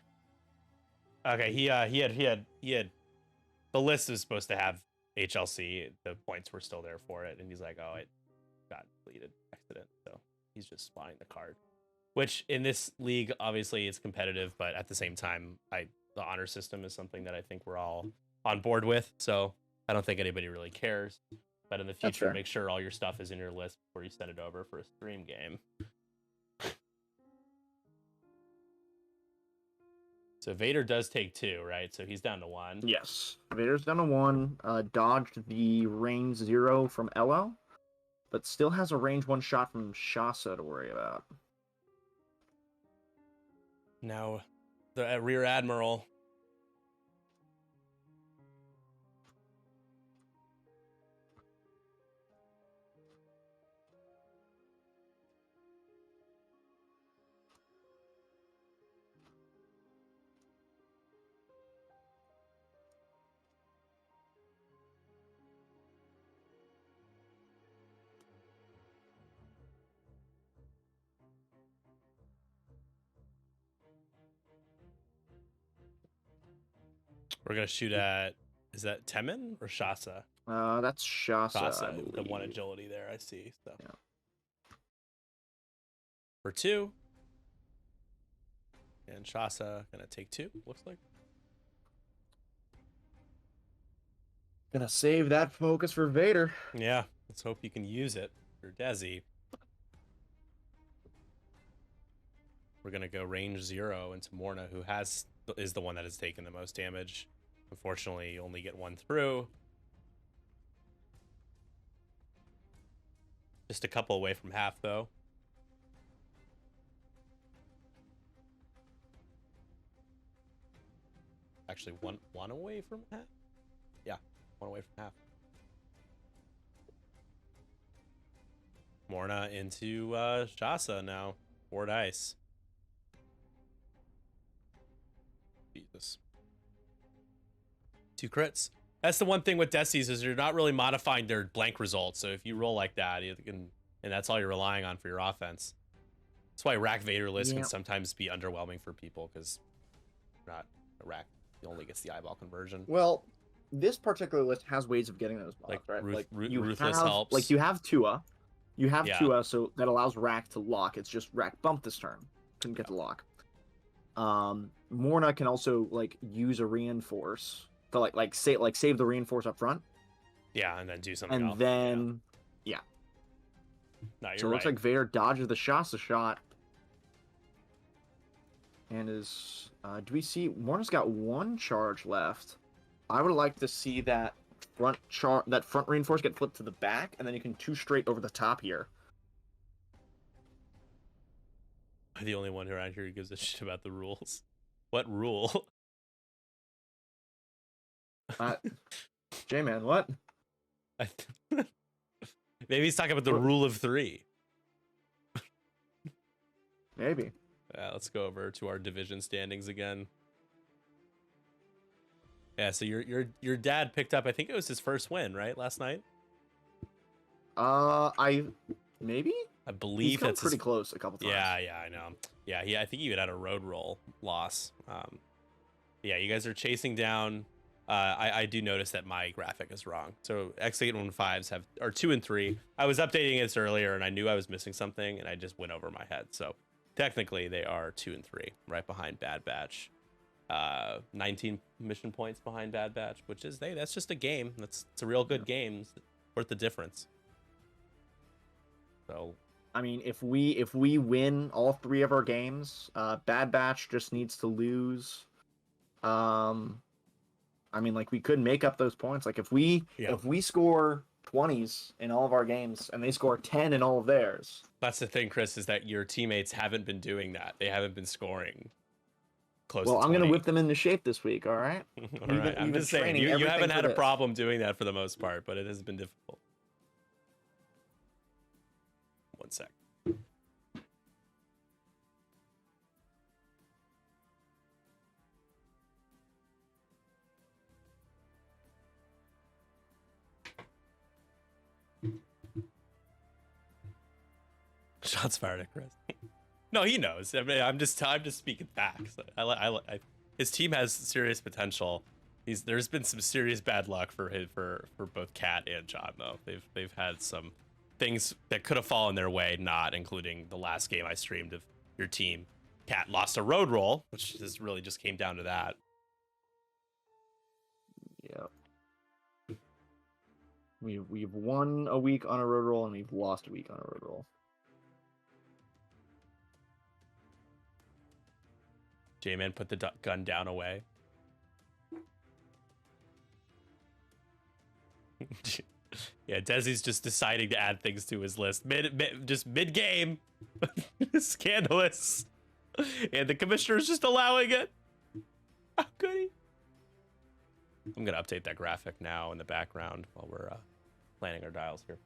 Okay, he had the list is supposed to have HLC. The points were still there for it, and he's like, oh, it got deleted accident. So he's just spawning the card, which in this league obviously is competitive, but at the same time, the honor system is something that I think we're all on board with. So I don't think anybody really cares. But in the future, make sure all your stuff is in your list before you send it over for a stream game. So Vader does take 2, right? So he's down to 1. Yes, Vader's down to 1. Dodged the range 0 from LL, but still has a range 1 shot from Shasa to worry about. Now, the Rear Admiral. We're gonna shoot at, is that Temin or Shasa? That's Shasa. The 1 agility there, I see. So yeah. For 2, and Shasa gonna take 2. Looks like. Gonna save that focus for Vader. Yeah, let's hope you can use it for Desi. We're gonna go range 0 into Morna, who is the one that has taken the most damage. Unfortunately, you only get 1 through. Just a couple away from half, though. Actually, one away from half? Yeah, 1 away from half. Morna into Shasa now. 4 dice. Jesus. 2 crits. That's the one thing with Desis is you're not really modifying their blank results. So if you roll like that, you can, and that's all you're relying on for your offense. That's why Rack Vader list can sometimes be underwhelming for people because not a Rack only gets the eyeball conversion. Well, this particular list has ways of getting those buffs, right? Ruthless helps. Like you have Tua. You have Tua, so that allows Rack to lock. It's just Rack bumped this turn. Couldn't get the lock. Morna can also like use a reinforce to save the reinforce up front. Yeah, and then do something and else. Then yeah. No, you're so it looks like Vader dodges the Shasta shot. And is do we see Morna's got 1 charge left? I would like to see that front reinforce get flipped to the back, and then you can 2 straight over the top here. I'm the only one around here who gives a shit about the rules. What rule? J-Man, what? Maybe he's talking about the rule of 3. Maybe. Let's go over to our division standings again. Yeah, so your dad picked up, I think it was his first win, right? Last night? I believe he's that's pretty close a couple times. Yeah, I know. Yeah, I think he even had a road roll loss. Yeah, you guys are chasing down. I do notice that my graphic is wrong. So X815s are 2 and 3. I was updating this earlier and I knew I was missing something and I just went over my head. So technically they are 2 and 3, right behind Bad Batch. 19 mission points behind Bad Batch, which is that's just a game. It's a real good game. It's worth the difference. So I mean, if we win all 3 of our games, Bad Batch just needs to lose. I mean, like, we could make up those points. Like, if we score 20s in all of our games and they score 10 in all of theirs. That's the thing, Chris, is that your teammates haven't been doing that. They haven't been scoring close Well, to I'm 20. going to whip them into shape this week, all right? All right. I'm just saying, you haven't had a problem doing that for the most part, but it has been difficult. One sec. Shots fired at Chris. No, he knows. I mean, I'm just speaking facts. His team has serious potential. There's been some serious bad luck for both Cat and John though. They've had some things that could have fallen their way, not including the last game I streamed of your team. Cat lost a road roll, which really just came down to that. Yeah. We've won a week on a road roll and we've lost a week on a road roll. J-Man put the gun down away. Yeah, Desi's just deciding to add things to his list just mid-game. Scandalous. And the commissioner's just allowing it. How could he? I'm gonna update that graphic now in the background while we're planning our dials here.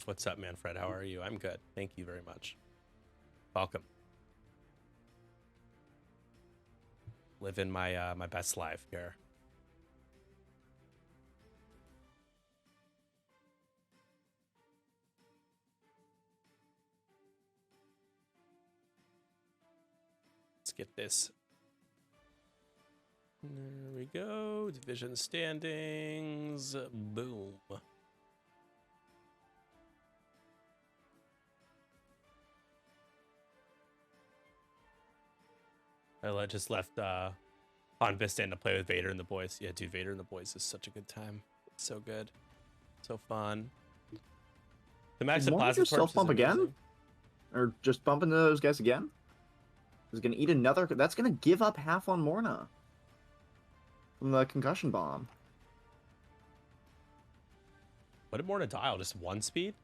What's up, Manfred? How are you? I'm good. Thank you very much. Welcome. Living my my best life here. Let's get this. There we go. Division standings. Boom. I just left on Vistan to play with Vader and the boys. Yeah, dude, Vader and the boys is such a good time. It's so good. So fun. The max Why don't you self-bump again? Or just bump into those guys again? He's going to eat another... That's going to give up half on Morna. From the concussion bomb. What did Morna dial? Just 1 speed?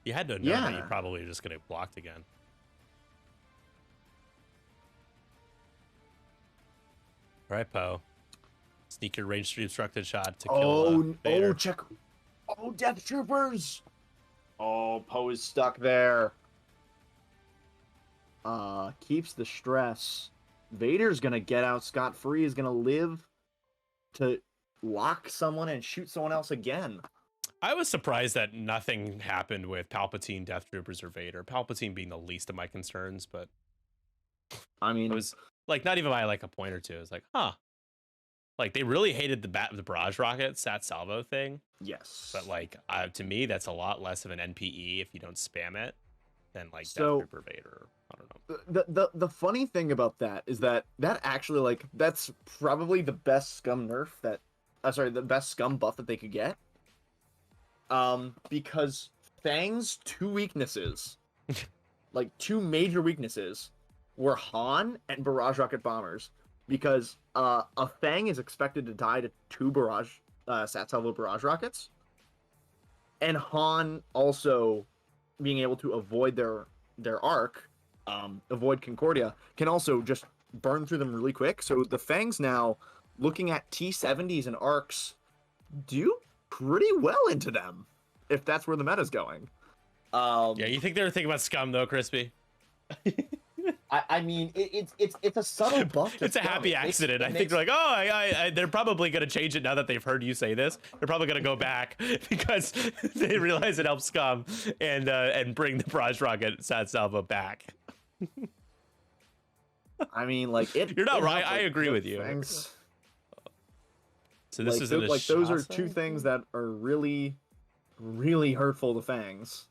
You had to know that you probably were just going to get blocked again. All right, Poe. Sneak your range 3 obstructed shot to kill Vader. Check. Oh, Death Troopers. Oh, Poe is stuck there. Keeps the stress. Vader's going to get out scot-free. Is going to live to lock someone and shoot someone else again. I was surprised that nothing happened with Palpatine, Death Troopers, or Vader. Palpatine being the least of my concerns, but... I mean... It was... Like, not even by, like, a point or two. It's like, huh. Like, they really hated the barrage rocket, Sat Salvo thing. Yes. But, like, to me, that's a lot less of an NPE if you don't spam it than, like, Death Trooper Vader. I don't know. The funny thing about that is that actually, like, that's probably the best scum nerf that... the best scum buff that they could get. Because Fang's 2 weaknesses, like, 2 major weaknesses... were Han and barrage rocket bombers, because a Fang is expected to die to 2 Sat Salvo barrage rockets, and Han also being able to avoid their arc, avoid Concordia, can also just burn through them really quick. So the Fangs now, looking at T-70s and arcs, do pretty well into them, if that's where the meta's going. Yeah, you think they were thinking about scum though, Crispy? I mean, it's a subtle buff. It's a happy accident. I think they're like, oh, they're probably going to change it now that they've heard you say this. They're probably going to go back because they realize it helps scum and bring the barrage rocket Sat Salvo back. I mean, like You're not right. I agree with you. Thanks. So this is like those are 2 things that are really, really hurtful to Fangs.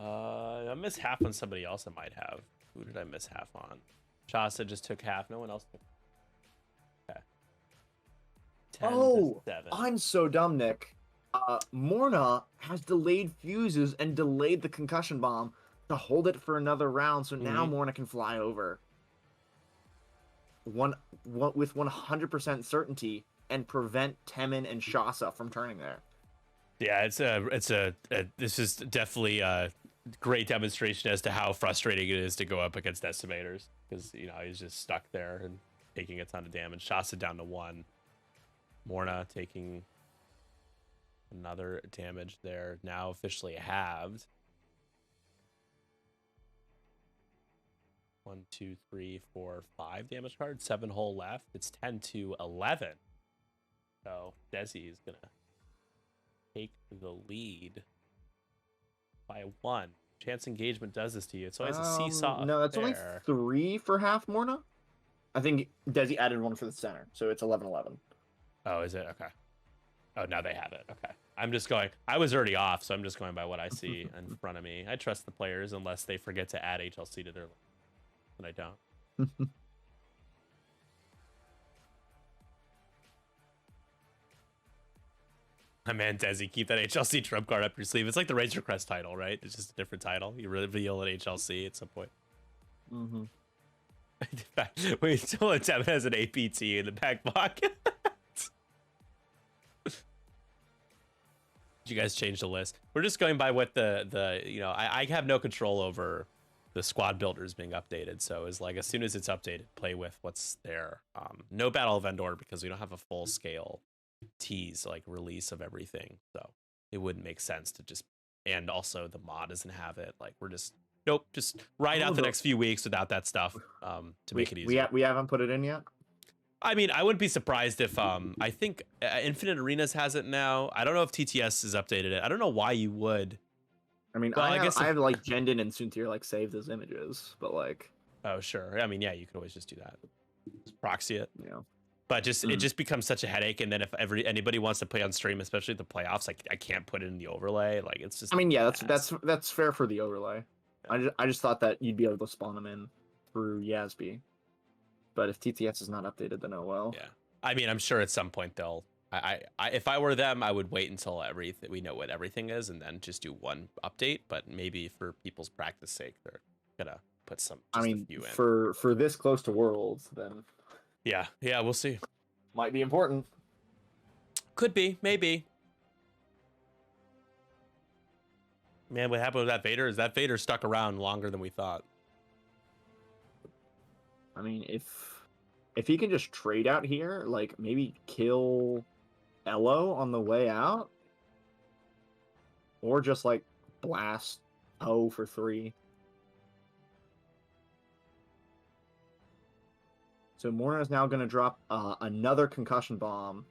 I missed half on somebody else I might have. Who did I miss half on? Shasta just took half. No one else took. Okay. 10 Oh, to 7. I'm so dumb, Nick. Morna has delayed fuses and delayed the concussion bomb to hold it for another round, so now Morna can fly over. With 100% certainty and prevent Temin and Shasa from turning there. Yeah, this is definitely a great demonstration as to how frustrating it is to go up against Decimators, because he's just stuck there and taking a ton of damage. Shasa down to 1. Morna taking another damage there, now officially halved. 1, 2, 3, 4, 5 damage cards, 7 whole left. It's 10 to 11. So Desi is gonna take the lead by 1. Chance engagement does this to you. It's always a seesaw. No, that's only 3 for half Morna. I think Desi added 1 for the center, so it's 11-11. Oh, is it? Okay. Oh, now they have it. Okay. I'm just going. I was already off, so I'm just going by what I see in front of me. I trust the players unless they forget to add HLC to their list. And I don't. My man Desi, keep that HLC trump card up your sleeve. It's like the Razor Crest title, right? It's just a different title. You reveal an HLC at some point. Mm-hmm. We still attempt as an APT in the back pocket. You guys change the list. We're just going by what I have no control over the squad builders being updated. So it's like, as soon as it's updated, play with what's there. No battle of Endor because we don't have a full scale tease like release of everything. So it wouldn't make sense to just, and also the mod doesn't have it. Like we're just, nope, just ride out the next few weeks without that stuff to make it easier. We haven't put it in yet. I mean, I wouldn't be surprised if I think Infinite Arenas has it now. I don't know if TTS has updated it. I don't know why you would. I mean, I have like Jendin and Suntir like save those images, but like. Oh sure. I mean, yeah, you could always just do that. Just proxy it. Yeah. But it just becomes such a headache, and then if anybody wants to play on stream, especially the playoffs, like I can't put it in the overlay. Like it's just. I mean, yeah, that's fair for the overlay. Yeah. I just thought that you'd be able to spawn them in through Yasby. But if TTS is not updated, then oh well. Yeah, I mean, I'm sure at some point they'll. If I were them, I would wait until we know what everything is, and then just do one update. But maybe for people's practice sake, they're gonna put some. I mean, for this close to Worlds, then. Yeah, we'll see. Might be important. Could be, maybe. Man, what happened with that Vader? Is that Vader stuck around longer than we thought? I mean, if he can just trade out here, like maybe kill Elo on the way out, or just like blast O for 3. So Morna is now going to drop another concussion bomb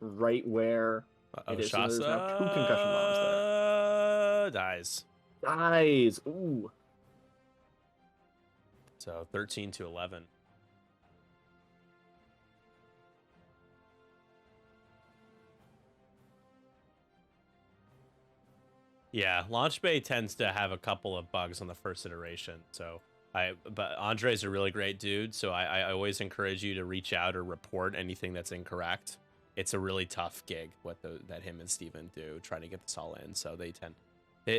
right where it is. So there's now 2 concussion bombs there. Dies. Ooh. So 13 to 11. Yeah, Launch Bay tends to have a couple of bugs on the first iteration. So but Andre's a really great dude. So I always encourage you to reach out or report anything that's incorrect. It's a really tough gig that him and Steven do trying to get this all in. So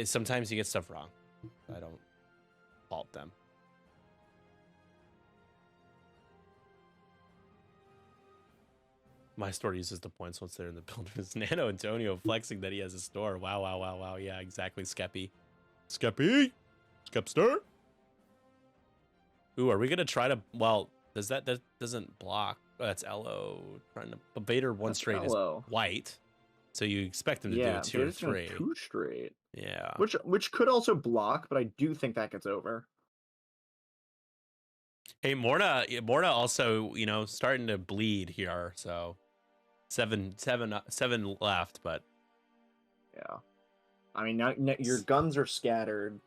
sometimes you get stuff wrong. I don't fault them. My store uses the points once they're in the building. It's Nano Antonio flexing that he has a store. Wow. Yeah, exactly. Skeppy. Skepster. Ooh, are we gonna try to? Well, that doesn't block? Oh, that's Elo trying to. But Vader one straight is white, so you expect him to do 2 or 3. 2 straight. Yeah. Which could also block, but I do think that gets over. Hey, Morna also, starting to bleed here. So 7 left, but yeah. I mean, now your guns are scattered.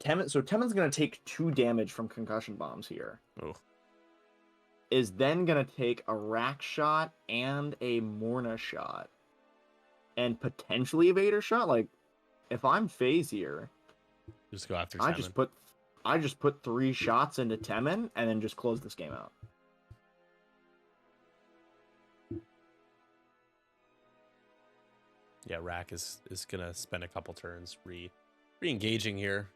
Temin's going to take 2 damage from concussion bombs here. Ooh. Is then going to take a rack shot and a Morna shot. And potentially a Vader shot. Like, if I'm Faze here, just go after I Temin. just put I just put 3 shots into Temin and then just close this game out. Yeah, Rack is gonna spend a couple turns re-engaging here.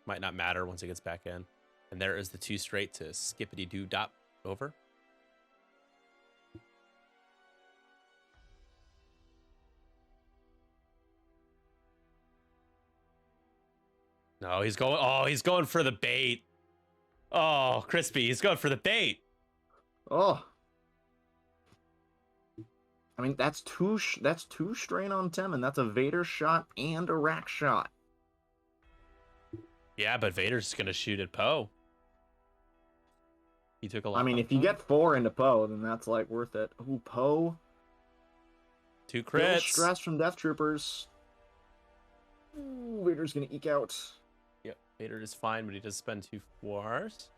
Might not matter once it gets back in. And there is the 2 straight to skippity doo dop over. No, he's going. Oh, he's going for the bait. Oh, Crispy, he's going for the bait. Oh. I mean, that's two strain on Temin. That's a Vader shot and a Rack shot. Yeah, but Vader's gonna shoot at Poe. He took a lot. I mean, if you get 4 into Poe, then that's like worth it. Ooh, Poe. 2 Little crits. stress from Death Troopers. Ooh, Vader's gonna eke out. Yep, Vader is fine, but he does spend 2 4s.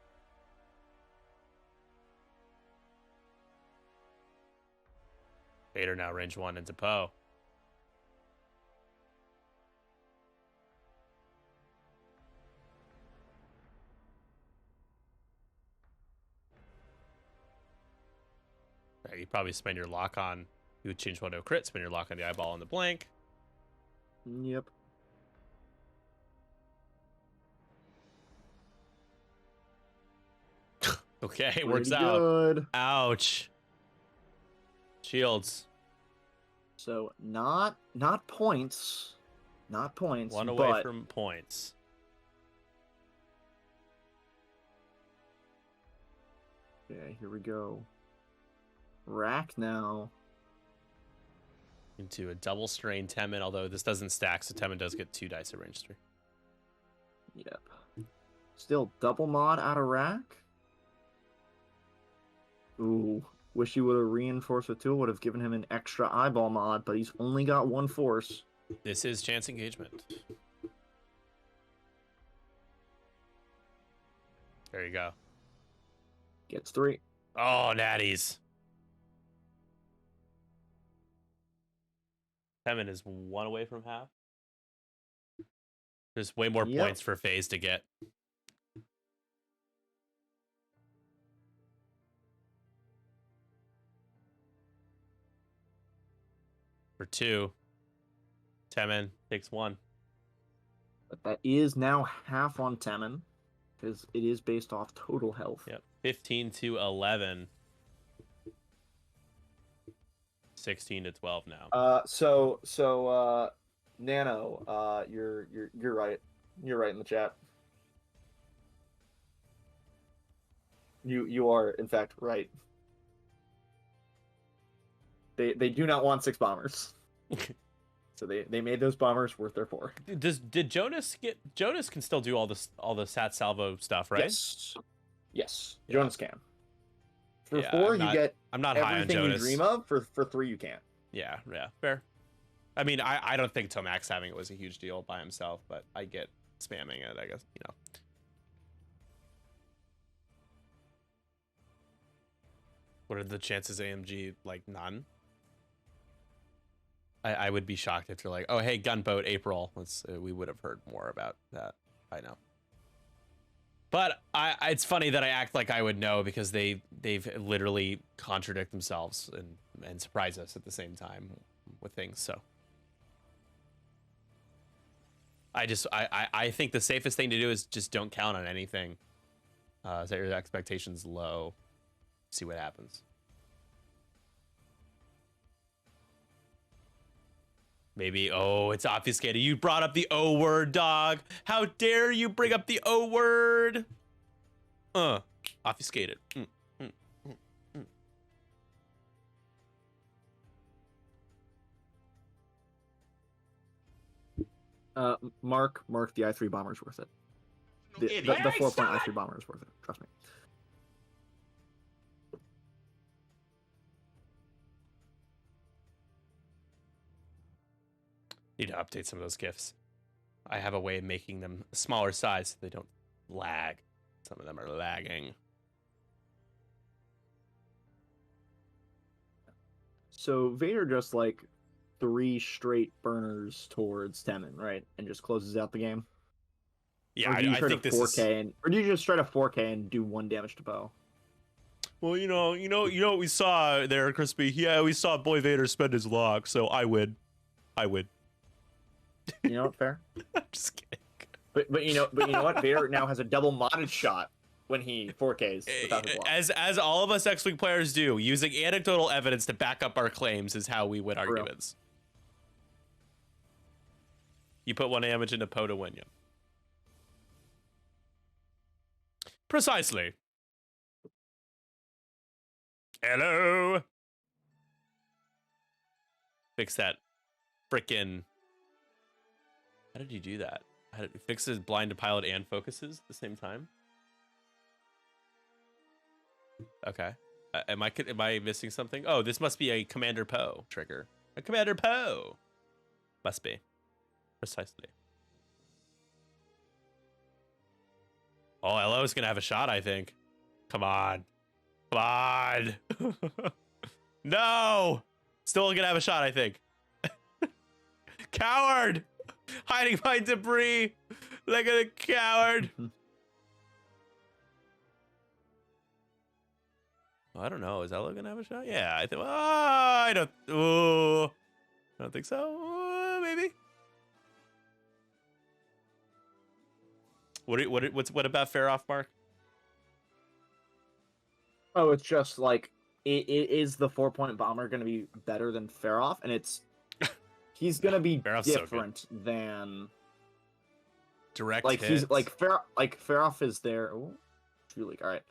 Vader now range 1 into Poe. You probably spend your lock on. You would change 1 to a crit, spend your lock on the eyeball on the blank. Yep. Okay, it works Pretty out. good. Ouch. Shields. So not points. Not points. 1 away but from points. Okay, here we go. Rack now. Into a double strain Temin, although this doesn't stack, so Temin does get 2 dice at range 3. Yep. Still double mod out of Rack. Ooh. Wish he would have reinforced with 2. Would have given him an extra eyeball mod, but he's only got 1 force. This is chance engagement. There you go. Gets 3. Oh, natties. Temin is 1 away from half. There's way more Yep. points for Faze to get. For 2, Temin takes 1. But that is now half on Temin, because it is based off total health. Yep, 15 to 11. 16 to 12 now. So Nano, you're right. You're right in the chat. You are in fact right. They do not want 6 bombers. So they made those bombers worth their 4. Did Jonas get? Jonas can still do all the sat salvo stuff, right? Yes. Yeah. Jonas can. For Yeah, 4 I'm you not- get I'm not high on everything you Jonas. dream of. For 3 you can't. Yeah, fair. I mean, I don't think Tomax having it was a huge deal by himself, but I get spamming it, I guess, you know. What are the chances AMG, like, none? I would be shocked if you're like, oh, hey, gunboat April. We would have heard more about that. I know. But it's funny that I act like I would know because they've literally contradict themselves and surprise us at the same time with things. So I think the safest thing to do is just don't count on anything. Set your expectations low. See what happens. Maybe, oh, it's obfuscated. You brought up the O word, dog. How dare you bring up the O word? Obfuscated. Mark, the I3 bomber is worth it. The 4-point I3 bomber is worth it. Trust me. Need to update some of those GIFs. I have a way of making them a smaller size so they don't lag. Some of them are lagging. So Vader just like 3 straight burners towards Temin, right? And just closes out the game. Yeah, Or do you I try think to this 4K is. and, or do you just try to 4K and do 1 damage to Poe? Well, you know what we saw there, Crispy. Yeah, we saw Boy Vader spend his lock, so I win. You know what? Fair. I'm just kidding. But you know what? Vader now has a double modded shot when he 4Ks without his lock. As all of us X-Wing players do, using anecdotal evidence to back up our claims is how we win arguments. You put 1 damage into Poe to win you. Precisely. Hello. Fix that frickin'. How did you do that? How did it fixes blind to pilot and focuses at the same time? Okay. Am I missing something? Oh, this must be a Commander Poe trigger. A Commander Poe. Must be. Precisely. Oh, LO's gonna have a shot, I think. Come on. Come on. No. Still gonna have a shot, I think. Coward. Hiding behind debris. Look at the coward. Well, I don't know. Is Ella gonna have a shot? Yeah, I think. I don't. Ooh, I don't think so. Maybe. What about fair off, Mark? Oh, it's just like is the 4-point bomber going to be better than Faroff, and he's going to be Faroff's so different than direct like hits. he's like Faroff is there. Oh, truly, all right.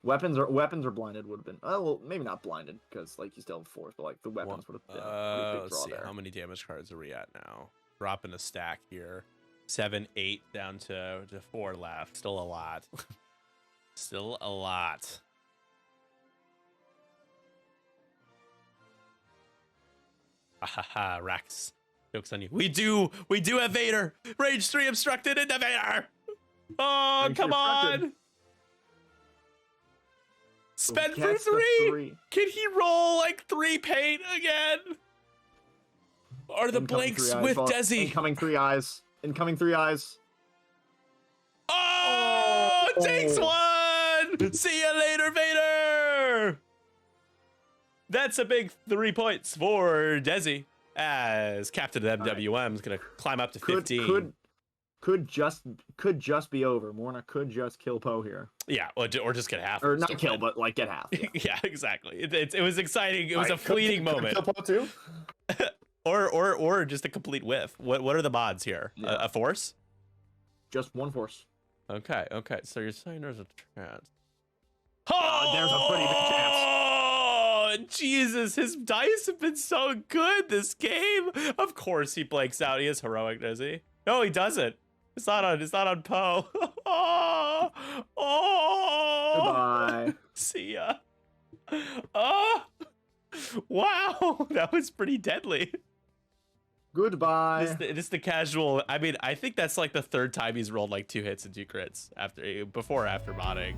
Weapons are blinded would have been well maybe not blinded because like you still have force, but like the weapons would have been a pretty big let's draw see. there. How many damage cards are we at now? Dropping a stack here. 7, 8 down to 4 left. Still a lot. Still a lot. Rax. Joke's on you. We do have Vader. Range 3 obstructed into Vader. Oh, Range come obstructed. on. Spend for Gets the 3. Can he roll like 3 paint again? Are the Incoming blanks 3 eyes, with boss. Desi? Incoming 3 eyes. Incoming 3 eyes. Oh, takes 1. See you later, Vader. That's a big 3 points for Desi, as Captain of MWM is gonna climb up to 15. Could just be over. Morna could just kill Poe here, Yeah, or just get half. or not kill, but like get half. Yeah. Yeah, exactly. It was exciting. It was a Alright, fleeting could moment, kill Poe too. or just a complete whiff. What are the mods here? Yeah. A force? Just 1 force. Okay. So you're saying there's a chance. There's a pretty big chance. Oh, Jesus, his dice have been so good this game. Of course he blanks out. He is heroic, does he? No, he doesn't. It's not on Poe. Oh. Goodbye. See ya. Oh. Wow, that was pretty deadly. Goodbye. Just the casual. I mean, I think that's like the 3rd time he's rolled like 2 hits and 2 crits before or after modding.